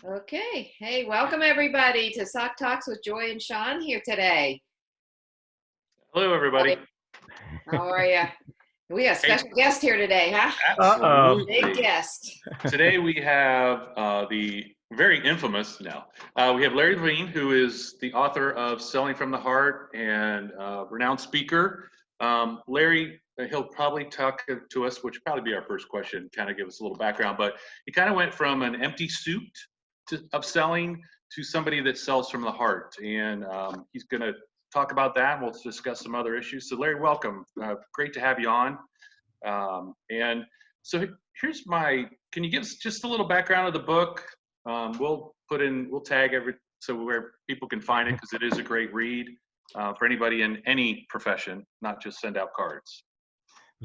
Okay. Hey, welcome everybody to SOC Talks with Joy and Sean here today. Hello, everybody. How are you? We got a special guest here today, huh? Absolutely. Big guest. Today we have the very infamous we have Larry Levine, who is the author of Selling from the Heart and renowned speaker. Larry, he'll probably talk to us, which will probably be our first question, kind of give us a little background, but he kind of went from an empty suit of selling to somebody that sells from the heart. And he's going to talk about that, and we'll discuss some other issues. So Larry, welcome. Great to have you on. And so here's can you give us just a little background of the book? We'll tag so where people can find it, because it is a great read for anybody in any profession, not just send out cards.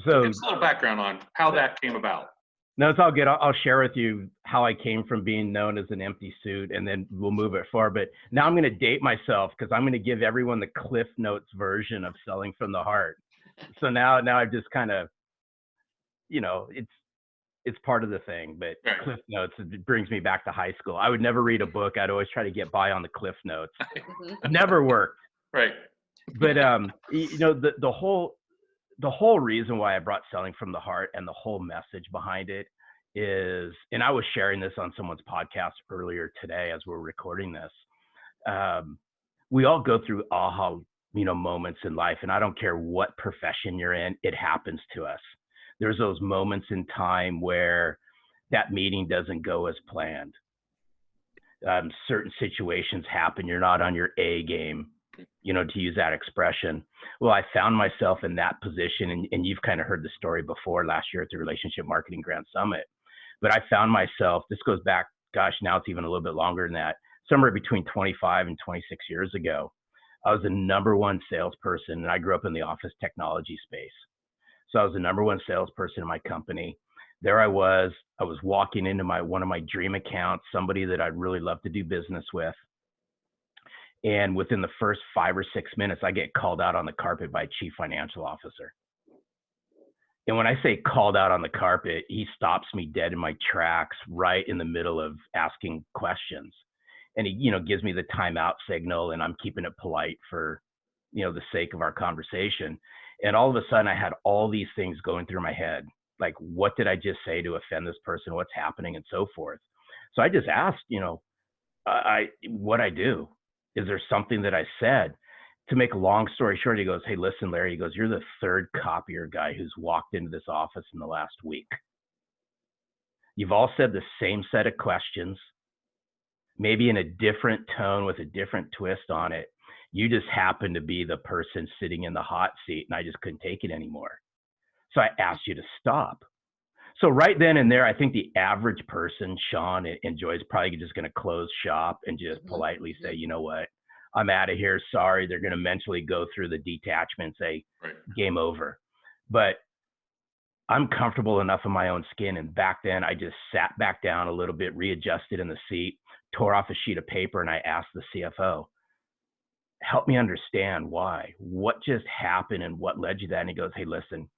So give us a little background on how that came about. No, it's all good. I'll share with you how I came from being known as an empty suit, and then we'll move it forward. But now I'm going to date myself, because I'm going to give everyone the Cliff Notes version of Selling from the Heart. So now I've just kind of, it's part of the thing, but right. Cliff Notes, it brings me back to high school. I would never read a book. I'd always try to get by on the Cliff Notes. Never worked. Right. But, the whole reason why I brought Selling from the Heart and the whole message behind it is, and I was sharing this on someone's podcast earlier today as we're recording this. We all go through aha, moments in life, and I don't care what profession you're in, it happens to us. There's those moments in time where that meeting doesn't go as planned. Certain situations happen. You're not on your A game, to use that expression. Well, I found myself in that position, and you've kind of heard the story before last year at the Relationship Marketing Grand Summit. But I found myself, this goes back, now it's even a little bit longer than that, somewhere between 25 and 26 years ago. I was the number one salesperson, and I grew up in the office technology space. So I was the number one salesperson in my company. There I was walking into one of my dream accounts, somebody that I'd really love to do business with. And within the first 5 or 6 minutes, I get called out on the carpet by a chief financial officer. And when I say called out on the carpet, he stops me dead in my tracks right in the middle of asking questions. And he, gives me the timeout signal, and I'm keeping it polite for, the sake of our conversation. And all of a sudden I had all these things going through my head. Like, what did I just say to offend this person? What's happening, and so forth. So I just asked, what I do. Is there something that I said? To make a long story short, he goes, "Hey, listen, Larry," he goes, "you're the third copier guy who's walked into this office in the last week. You've all said the same set of questions, maybe in a different tone with a different twist on it. You just happen to be the person sitting in the hot seat, and I just couldn't take it anymore. So I asked you to stop." So right then and there, I think the average person, Sean and Joy, is probably just going to close shop and just politely say, "You know what? I'm out of here. Sorry." They're going to mentally go through the detachment and say, right, game over. But I'm comfortable enough in my own skin. And back then, I just sat back down a little bit, readjusted in the seat, tore off a sheet of paper, and I asked the CFO, "Help me understand why. What just happened and what led you to that?" And he goes, "Hey, listen,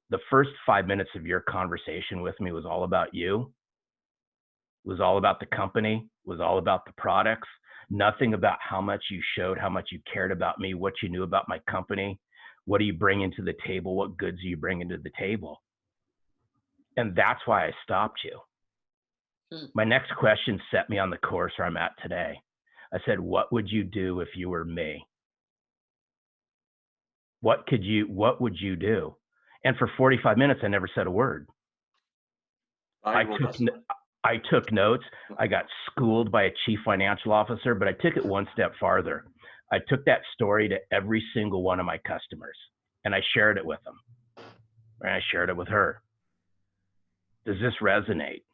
the first 5 minutes of your conversation with me was all about you, was all about the company, was all about the products, nothing about how much you showed, how much you cared about me, what you knew about my company. What are you bringing to the table? What goods are you bringing to the table?" And that's why I stopped you. My next question set me on the course where I'm at today. I said, "What would you do if you were me? What would you do?" And for 45 minutes, I never said a word. I took notes. I got schooled by a chief financial officer, but I took it one step farther. I took that story to every single one of my customers, and I shared it with them. And I shared it with her. Does this resonate?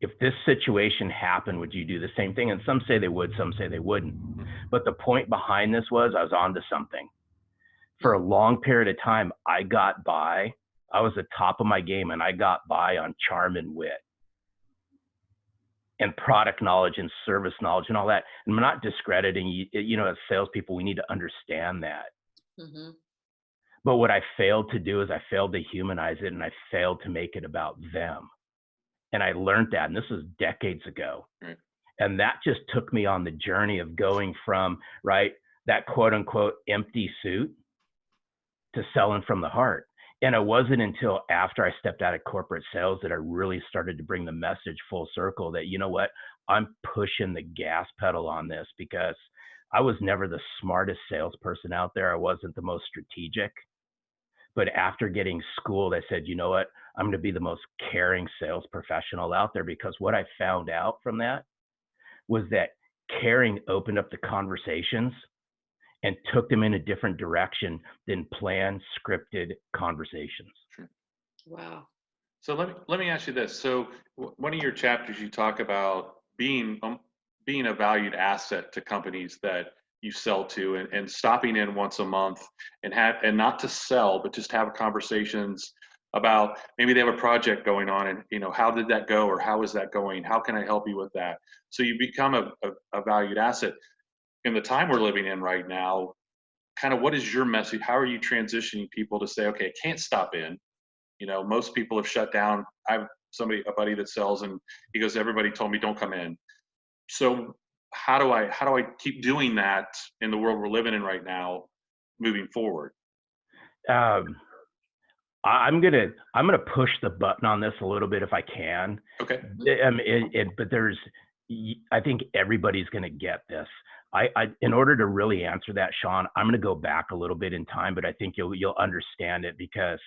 If this situation happened, would you do the same thing? And some say they would, some say they wouldn't. But the point behind this was I was onto something. For a long period of time, I got by. I was at the top of my game, and I got by on charm and wit and product knowledge and service knowledge and all that. And I'm not discrediting, as salespeople, we need to understand that. Mm-hmm. But what I failed to do is I failed to humanize it, and I failed to make it about them. And I learned that, and this was decades ago. Right. And that just took me on the journey of going from, right, that quote unquote empty suit to selling from the heart. And it wasn't until after I stepped out of corporate sales that I really started to bring the message full circle that, you know what, I'm pushing the gas pedal on this, because I was never the smartest salesperson out there. I wasn't the most strategic. But after getting schooled, I said, you know what, I'm going to be the most caring sales professional out there, because what I found out from that was that caring opened up the conversations and took them in a different direction than planned, scripted conversations. Sure. Wow. So let me ask you this. So one of your chapters, you talk about being a valued asset to companies that you sell to, and stopping in once a month and not to sell, but just have conversations about maybe they have a project going on, and how did that go, or how is that going? How can I help you with that? So you become a valued asset. In the time we're living in right now, kind of what is your message? How are you transitioning people to say, okay, I can't stop in? Most people have shut down. I have a buddy that sells, and he goes, everybody told me don't come in. So how do I keep doing that in the world we're living in right now, moving forward? I'm gonna push the button on this a little bit if I can. Okay. But I think everybody's gonna get this. In order to really answer that, Sean, I'm gonna go back a little bit in time, but I think you'll understand it, because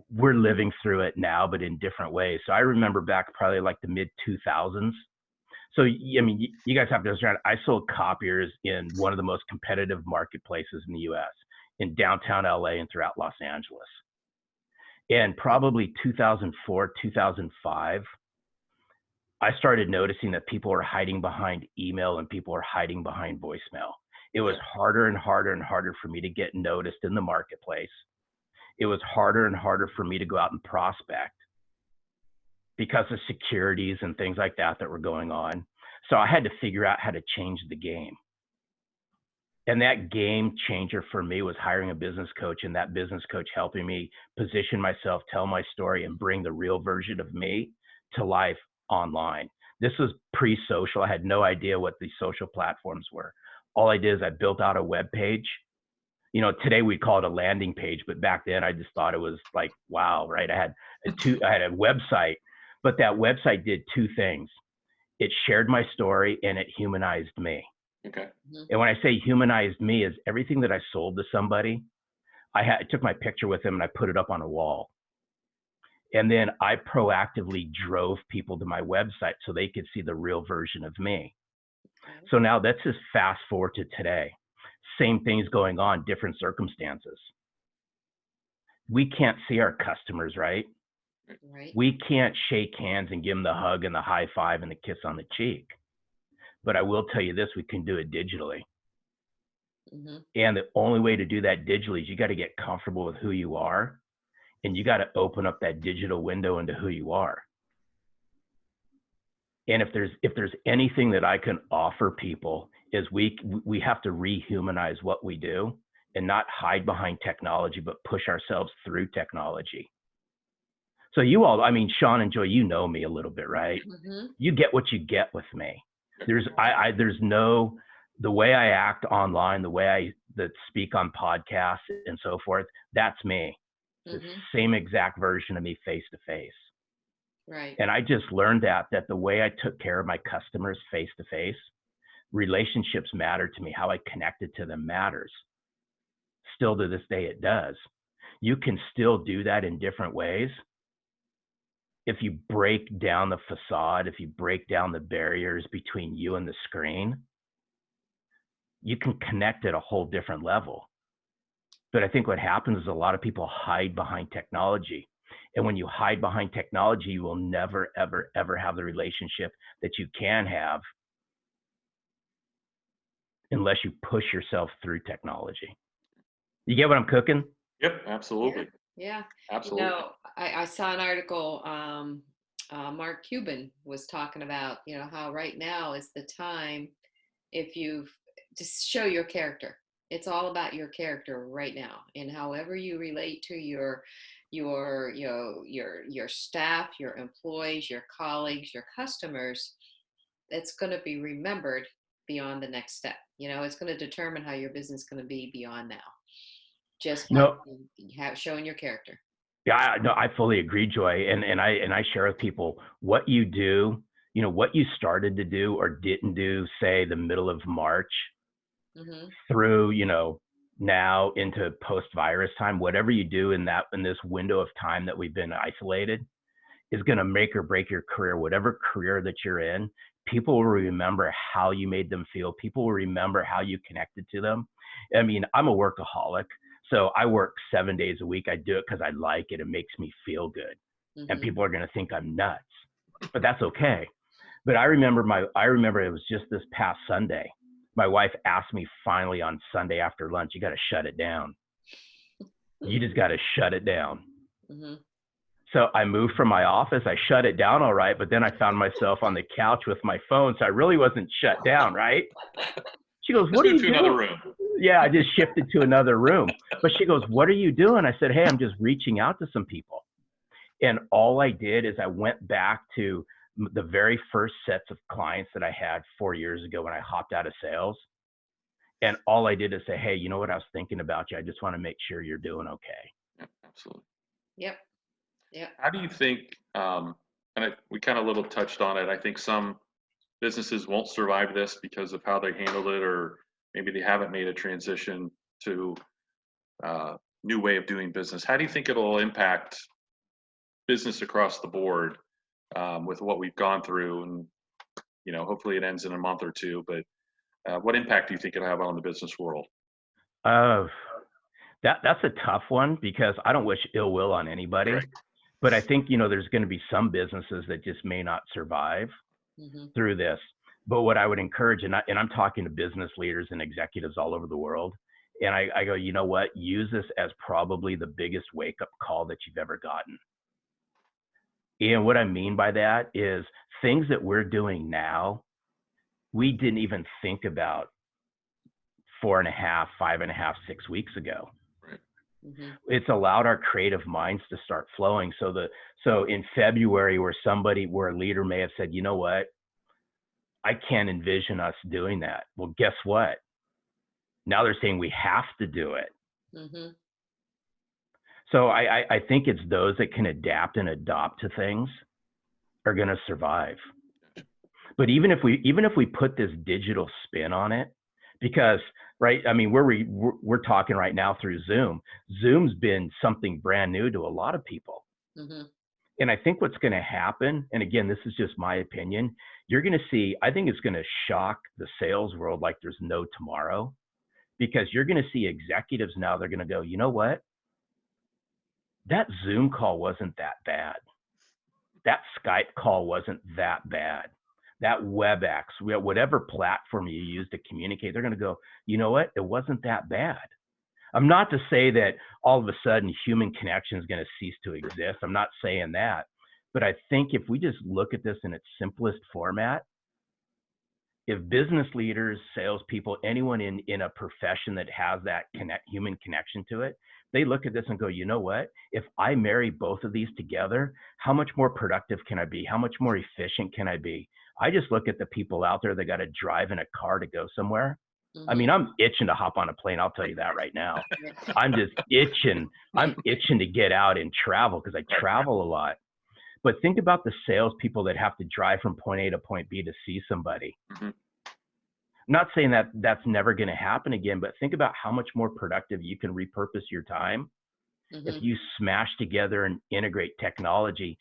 we're living through it now, but in different ways. So I remember back probably like the mid 2000s. So I mean, you guys have to understand, I sold copiers in one of the most competitive marketplaces in the U.S., in downtown LA and throughout Los Angeles. And probably 2004, 2005, I started noticing that people were hiding behind email and people were hiding behind voicemail. It was harder and harder and harder for me to get noticed in the marketplace. It was harder and harder for me to go out and prospect because of securities and things like that were going on. So I had to figure out how to change the game. And that game changer for me was hiring a business coach, and that business coach helping me position myself, tell my story, and bring the real version of me to life online. This was pre-social. I had no idea what these social platforms were. All I did is I built out a web page. Today we call it a landing page, but back then I just thought it was like, wow, right? I had a website, but that website did two things. It shared my story and it humanized me. Okay. And when I say humanized me, is everything that I sold to somebody, I took my picture with them and I put it up on a wall. And then I proactively drove people to my website so they could see the real version of me. So now let's just fast forward to today. Same things going on, different circumstances. We can't see our customers, right? Right. We can't shake hands and give them the hug and the high five and the kiss on the cheek. But I will tell you this, we can do it digitally. Mm-hmm. And the only way to do that digitally is you got to get comfortable with who you are, and you got to open up that digital window into who you are. And if there's anything that I can offer people, is we have to rehumanize what we do and not hide behind technology, but push ourselves through technology. So you all, I mean, Sean and Joy, you know me a little bit, right? Mm-hmm. You get what you get with me. There's no, the way I act online, the way I speak on podcasts and so forth, that's me. It's the same exact version of me face to face. Right. And I just learned that the way I took care of my customers face to face, relationships matter to me. How I connected to them matters. Still to this day, it does. You can still do that in different ways. If you break down the facade, if you break down the barriers between you and the screen, you can connect at a whole different level. But I think what happens is a lot of people hide behind technology. And when you hide behind technology, you will never, ever, ever have the relationship that you can have unless you push yourself through technology. You get what I'm cooking? Yep, absolutely. Yeah. Absolutely. I saw an article, Mark Cuban was talking about, how right now is the time if you just show your character. It's all about your character right now, and however you relate to your staff, your employees, your colleagues, your customers. it's going to be remembered beyond the next step. It's going to determine how your business is going to be beyond now, just by No, showing your character. yeah, no, I fully agree, Joy. And I share with people what you do, what you started to do or didn't do, say the middle of March Mm-hmm. through, now into post-virus time, whatever you do in this window of time that we've been isolated is going to make or break your career. Whatever career that you're in, people will remember how you made them feel. People will remember how you connected to them. I mean, I'm a workaholic, so I work 7 days a week. I do it because I like it. It makes me feel good. And Mm-hmm. people are going to think I'm nuts, but that's okay. But I remember it was just this past Sunday. My wife asked me finally on Sunday after lunch, you got to shut it down. You just got to shut it down. Mm-hmm. So I moved from my office. I shut it down all right, but then I found myself on the couch with my phone, so I really wasn't shut down, right? She goes, "What are you doing?" Another room. Yeah, I just shifted to another room. But she goes, "What are you doing?" I said, "Hey, I'm just reaching out to some people." And all I did is I went back to the very first sets of clients that I had 4 years ago when I hopped out of sales. And all I did is say, "Hey, you know what? I was thinking about you. I just want to make sure you're doing okay." Yeah, absolutely. Yep. Yep. How do you think, we kind of little touched on it, I think some businesses won't survive this because of how they handled it, or maybe they haven't made a transition to new way of doing business. How do you think it'll impact business across the board with what we've gone through? And hopefully it ends in a month or two. But what impact do you think it'll have on the business world? Uh, that's a tough one because I don't wish ill will on anybody. Right. But I think, there's going to be some businesses that just may not survive Mm-hmm. through this. But what I would encourage, and I'm talking to business leaders and executives all over the world, and I go, you know what? Use this as probably the biggest wake-up call that you've ever gotten. And what I mean by that is things that we're doing now, we didn't even think about 4.5, 5.5, 6 weeks ago. Right. Mm-hmm. It's allowed our creative minds to start flowing. So in February, where a leader may have said, you know what, I can't envision us doing that. Well, guess what? Now they're saying we have to do it. Mm-hmm. So I think it's those that can adapt and adopt to things are going to survive. But even if we put this digital spin on it, because right, I mean, we're talking right now through Zoom. Zoom's been something brand new to a lot of people. Mm-hmm. And I think what's going to happen, and again, this is just my opinion, you're going to see, I think it's going to shock the sales world like there's no tomorrow, because you're going to see executives now, they're going to go, you know what? That Zoom call wasn't that bad. That Skype call wasn't that bad. That WebEx, whatever platform you use to communicate, they're going to go, you know what? It wasn't that bad. I'm not to say that all of a sudden human connection is going to cease to exist. I'm not saying that. But I think if we just look at this in its simplest format, if business leaders, salespeople, anyone in a profession that has that human connection to it, they look at this and go, you know what? If I marry both of these together, how much more productive can I be? How much more efficient can I be? I just look at the people out there that got to drive in a car to go somewhere. Mm-hmm. I mean, I'm itching to hop on a plane. I'll tell you that right now. I'm just itching. I'm itching to get out and travel because I travel a lot. But think about the salespeople that have to drive from point A to point B to see somebody. Mm-hmm. I'm not saying that that's never going to happen again, but think about how much more productive you can repurpose your time Mm-hmm. if you smash together and integrate technology,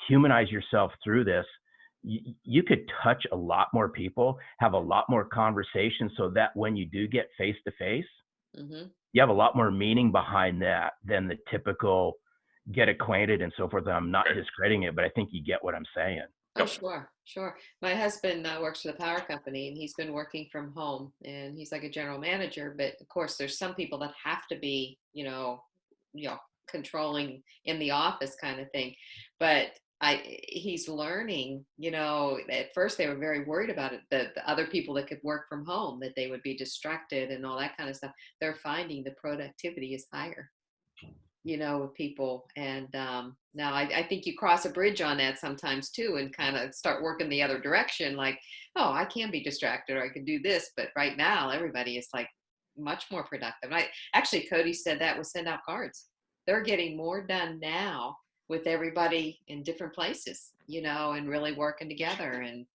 humanize yourself through this. You could touch a lot more people, have a lot more conversations, so that when you do get face to face, you have a lot more meaning behind that than the typical get acquainted and so forth. And I'm not discrediting it, but I think you get what I'm saying. Oh, sure, sure. My husband works for the power company, and he's been working from home, and he's like a general manager. But of course, there's some people that have to be, controlling in the office kind of thing. But he's learning. At first they were very worried about it. The other people that could work from home, that they would be distracted and all that kind of stuff. They're finding the productivity is higher. With people, and Now, I think you cross a bridge on that sometimes too, and kind of start working the other direction. Like, oh, I can be distracted, or I can do this. But right now, everybody is like much more productive. And I actually, Cody said that was send out cards. They're getting more done now with everybody in different places, and really working together. And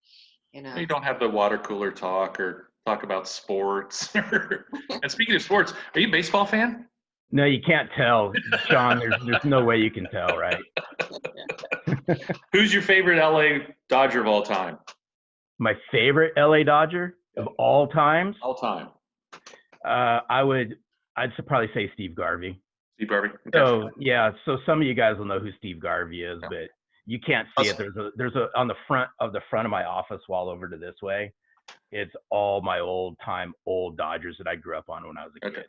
You don't have the water cooler talk or talk about sports. And speaking of sports, are you a baseball fan? No, you can't tell, Sean. There's no way you can tell, right? Who's your favorite LA Dodger of all time? My favorite LA Dodger of all times? All time. I'd probably say Steve Garvey. Steve Garvey. Okay. So yeah, so some of you guys will know who Steve Garvey is, but you can't see it. There's a on the front of my office wall over to this way. It's all my old Dodgers that I grew up on when I was a kid.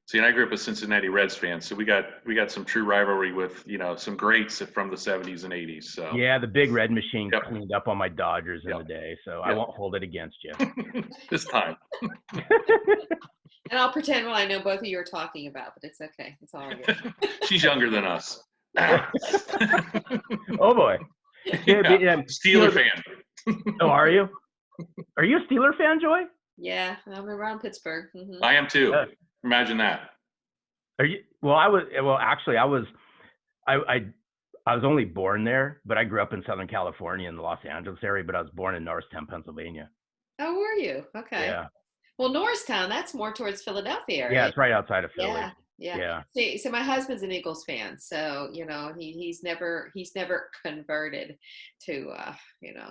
See, and I grew up a Cincinnati Reds fan, so we got some true rivalry with some greats from the 70s and 80s. So yeah, the big red machine cleaned up on my Dodgers in the day, so I won't hold it against you this time. And I'll pretend I know both of you are talking about, but it's okay. It's all good. She's younger than us. Oh boy. Steeler fan. Oh, are you? Are you a Steeler fan, Joy? Yeah, I'm around Pittsburgh. Mm-hmm. I am too. Imagine that. Are you? Well, I was only born there, but I grew up in Southern California in the Los Angeles area, but I was born in Norristown, Pennsylvania. Oh, were you? Okay. Yeah. Well, Norristown, that's more towards Philadelphia area. Yeah, it's right outside of Philly. Yeah. See, so my husband's an Eagles fan, so he's never converted to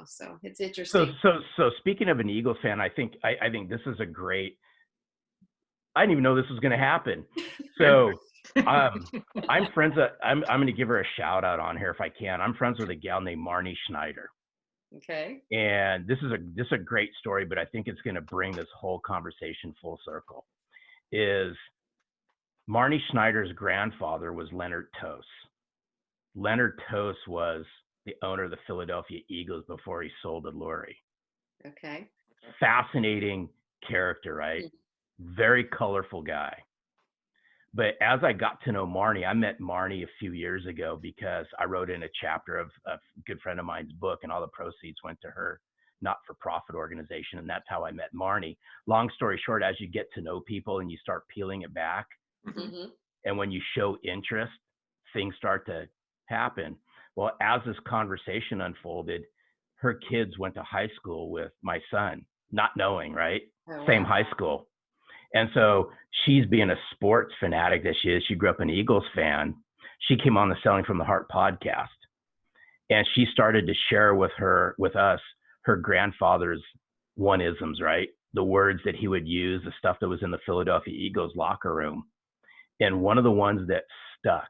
so it's interesting. So speaking of an Eagles fan, I think this is a great. I didn't even know this was going to happen. So I'm friends. I'm going to give her a shout out on here if I can. I'm friends with a gal named Marni Snyder. Okay. And this is a great story, but I think it's going to bring this whole conversation full circle. Is Marni Snyder's grandfather was Leonard Tose. Leonard Tose was the owner of the Philadelphia Eagles before he sold to Lurie. Okay. Fascinating character, right? Very colorful guy. But as I got to know Marni, I met Marni a few years ago because I wrote in a chapter of a good friend of mine's book, and all the proceeds went to her not-for-profit organization, and that's how I met Marni. Long story short, as you get to know people and you start peeling it back, and when you show interest, things start to happen. Well, as this conversation unfolded, her kids went to high school with my son, not knowing, right? Oh, Same wow. high school. And so she's being a sports fanatic that she is. She grew up an Eagles fan. She came on the Selling from the Heart podcast, and she started to share with us, her grandfather's one-isms, right? The words that he would use, the stuff that was in the Philadelphia Eagles locker room. And one of the ones that stuck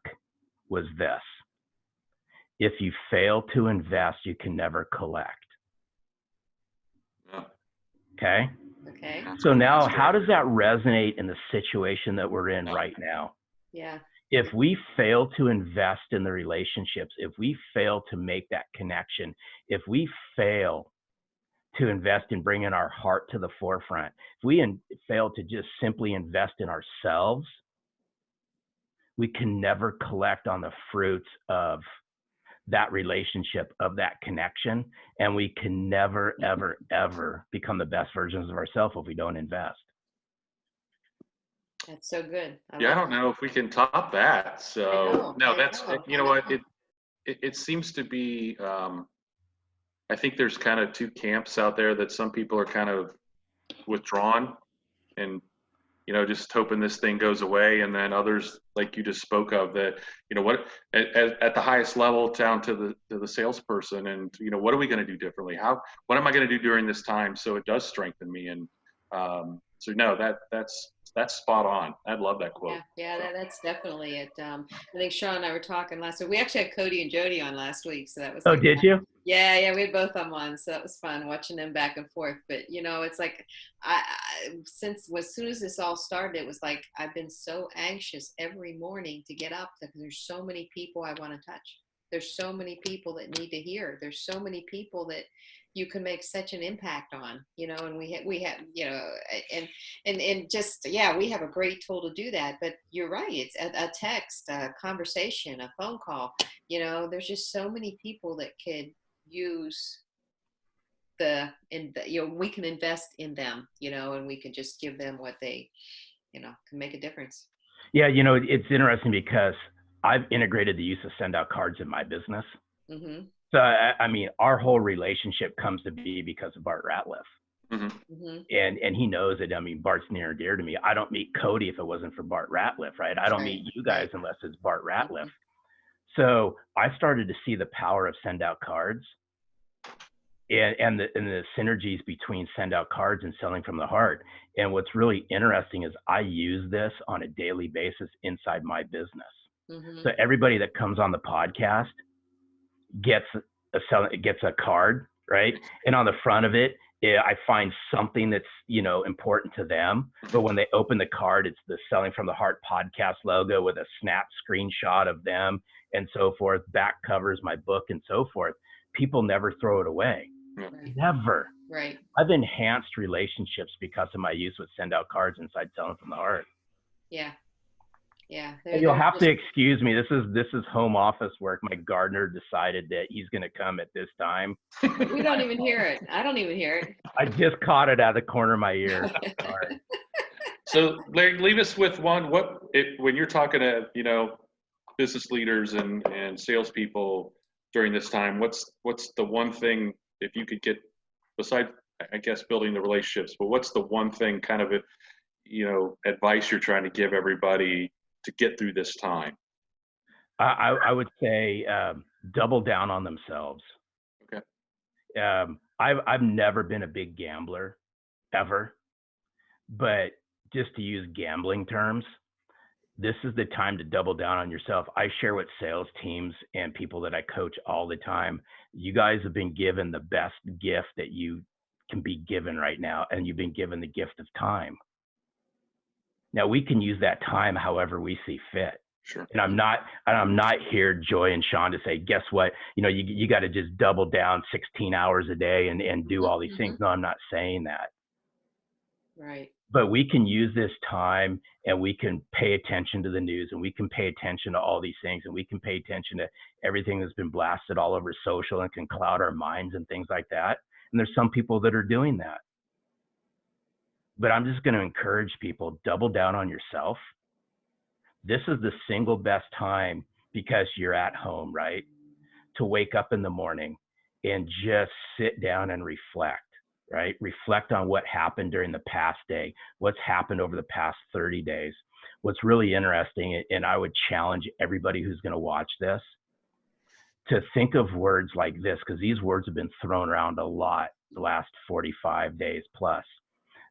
was this: if you fail to invest, you can never collect. Okay. Okay. So now, how does that resonate in the situation that we're in right now? Yeah. If we fail to invest in the relationships, if we fail to make that connection, if we fail to invest in bringing our heart to the forefront, if we fail to just simply invest in ourselves, we can never collect on the fruits of that relationship, of that connection, and we can never, ever, ever become the best versions of ourselves if we don't invest. That's so good. I don't know if we can top that. So you know what, it seems to be, I think there's kind of two camps out there, that some people are kind of withdrawn and just hoping this thing goes away, and then others, like you just spoke of, that what at the highest level, down to the salesperson, and what are we going to do differently? What am I going to do during this time so it does strengthen me? And so no, that's spot on. I love that quote. Yeah, that's definitely it. I think Sean and I were talking last week. We actually had Cody and Jody on last week, so that was. Oh, did you? Yeah, we had both of them on, so that was fun watching them back and forth. But it's like, as soon as this all started, it was like I've been so anxious every morning to get up, because there's so many people I want to touch. There's so many people that need to hear. There's so many people that you can make such an impact on, and we have, and just, yeah, we have a great tool to do that. But you're right. It's a text, a conversation, a phone call, there's just so many people that could use we can invest in them, and we can just give them what they, can make a difference. Yeah. It's interesting because I've integrated the use of send out cards in my business. Mm-hmm. So, I mean, our whole relationship comes to be because of Bart Ratliff. Mm-hmm. Mm-hmm. And he knows it. I mean, Bart's near and dear to me. I don't meet Cody if it wasn't for Bart Ratliff, right? I don't meet you guys unless it's Bart Ratliff. Mm-hmm. So I started to see the power of send out cards and the synergies between send out cards and selling from the heart. And what's really interesting is I use this on a daily basis inside my business. Mm-hmm. So everybody that comes on the podcast gets a card, right? And on the front of it, I find something that's, important to them. But when they open the card, it's the Selling from the Heart podcast logo with a snap screenshot of them and so forth. Back covers my book and so forth. People never throw it away. Right. Never. Right. I've enhanced relationships because of my use with send out cards inside Selling from the Heart. Yeah. Yeah. You'll have to excuse me. This is home office work. My gardener decided that he's going to come at this time. We don't even hear it. I don't even hear it. I just caught it out of the corner of my ear. Sorry. So Larry, leave us with one. When you're talking to, business leaders and salespeople during this time, what's the one thing, if you could get, besides, I guess, building the relationships, but what's the one thing kind of, advice you're trying to give everybody to get through this time? I would say double down on themselves. Okay. I've never been a big gambler, ever, but just to use gambling terms, this is the time to double down on yourself. I share with sales teams and people that I coach all the time. You guys have been given the best gift that you can be given right now, and you've been given the gift of time. Now we can use that time however we see fit. Sure. And I'm not here, Joy and Sean, to say, guess what? You got to just double down 16 hours a day and do all these mm-hmm. things. No, I'm not saying that. Right. But we can use this time and we can pay attention to the news and we can pay attention to all these things and we can pay attention to everything that's been blasted all over social and can cloud our minds and things like that. And there's some people that are doing that. But I'm just going to encourage people, double down on yourself. This is the single best time, because you're at home, right? To wake up in the morning and just sit down and reflect, right? Reflect on what happened during the past day, what's happened over the past 30 days. What's really interesting, and I would challenge everybody who's going to watch this to think of words like this, because these words have been thrown around a lot the last 45 days plus.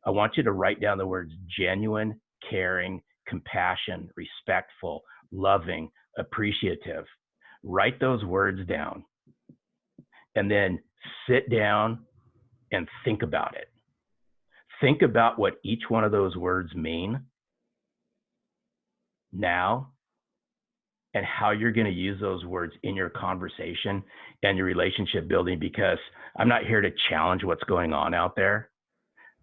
I want you to write down the words genuine, caring, compassion, respectful, loving, appreciative. Write those words down and then sit down and think about it. Think about what each one of those words mean now and how you're going to use those words in your conversation and your relationship building, because I'm not here to challenge what's going on out there.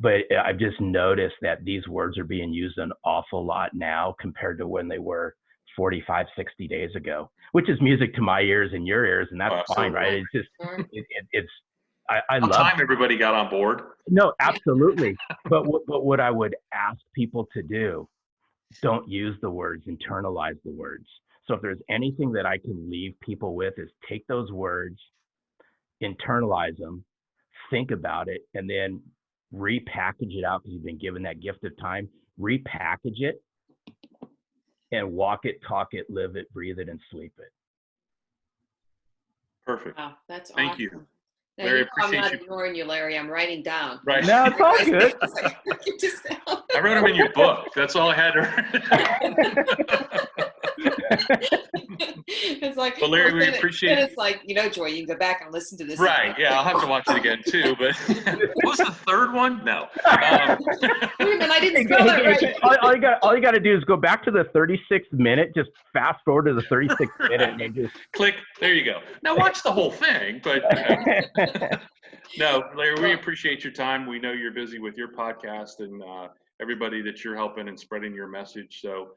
But I've just noticed that these words are being used an awful lot now compared to when they were 45, 60 days ago, which is music to my ears and your ears, and that's fine, right? It's just, I love time everybody got on board. No, absolutely. But what I would ask people to do, don't use the words, internalize the words. So if there's anything that I can leave people with is take those words, internalize them, think about it, and then repackage it out, because you've been given that gift of time. Repackage it and walk it, talk it, live it, breathe it, and sleep it. Perfect. Wow, that's Thank awesome. you. Now, Larry, I'm not appreciate ignoring you, Larry. I'm writing down. Right. No, it's all good. I wrote them in your book. That's all I had to. It's like, Well, Larry, we then appreciate then it's like, Joy, you can go back and listen to this. Right. Yeah, I'll have to watch it again too. But what was the third one? No. Wait a minute, I didn't spell that right. All you got to do is go back to the 36th minute. Just fast forward to the 36th minute and just click. There you go. Now watch the whole thing. But no, Larry, we appreciate your time. We know you're busy with your podcast and everybody that you're helping and spreading your message. So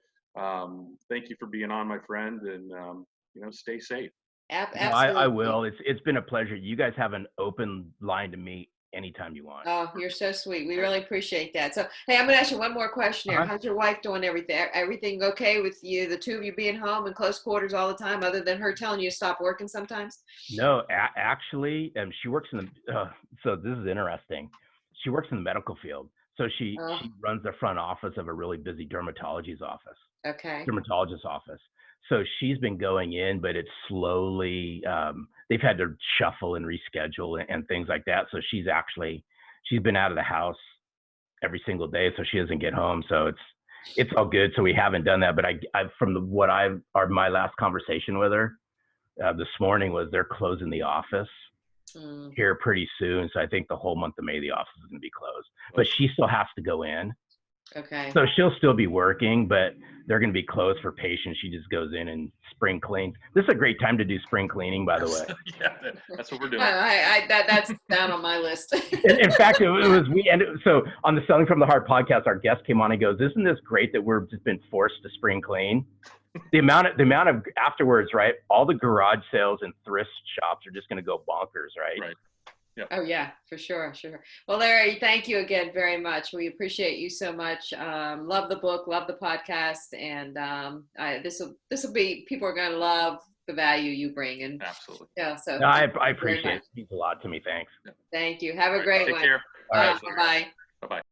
thank you for being on, my friend, and stay safe. Absolutely. I will. It's been a pleasure. You guys have an open line to me anytime you want. Oh, you're so sweet. We really appreciate that. So, hey, I'm going to ask you one more question here. How's your wife doing? Everything okay with you, the two of you being home in close quarters all the time, other than her telling you to stop working sometimes? No, actually, she works in the, so this is interesting. She works in the medical field. So she runs the front office of a really busy dermatologist's office. Okay. Dermatologist's office. So she's been going in, but it's slowly, they've had to shuffle and reschedule and things like that. So she's been out of the house every single day, so she doesn't get home. So it's all good. So we haven't done that. But my last conversation with her this morning was they're closing the office here pretty soon. So I think the whole month of May, the office is going to be closed. But she still has to go in. Okay. So she'll still be working, but they're going to be closed for patients. She just goes in and spring cleans. This is a great time to do spring cleaning, by the way. Yeah, that's what we're doing. That's down on my list. In fact, so on the Selling from the Heart podcast, our guest came on and goes, "Isn't this great that we're just been forced to spring clean?" The amount of afterwards, right? All the garage sales and thrift shops are just going to go bonkers, right? Right. Yep. Oh yeah, for sure. Well, Larry, thank you again very much. We appreciate you so much. Love the book, love the podcast, and this will be, people are going to love the value you bring. And absolutely. Yeah. So no, I appreciate it. It means a lot to me. Thanks. Thank you. Have a great one. Take care. All right. Bye. Bye-bye.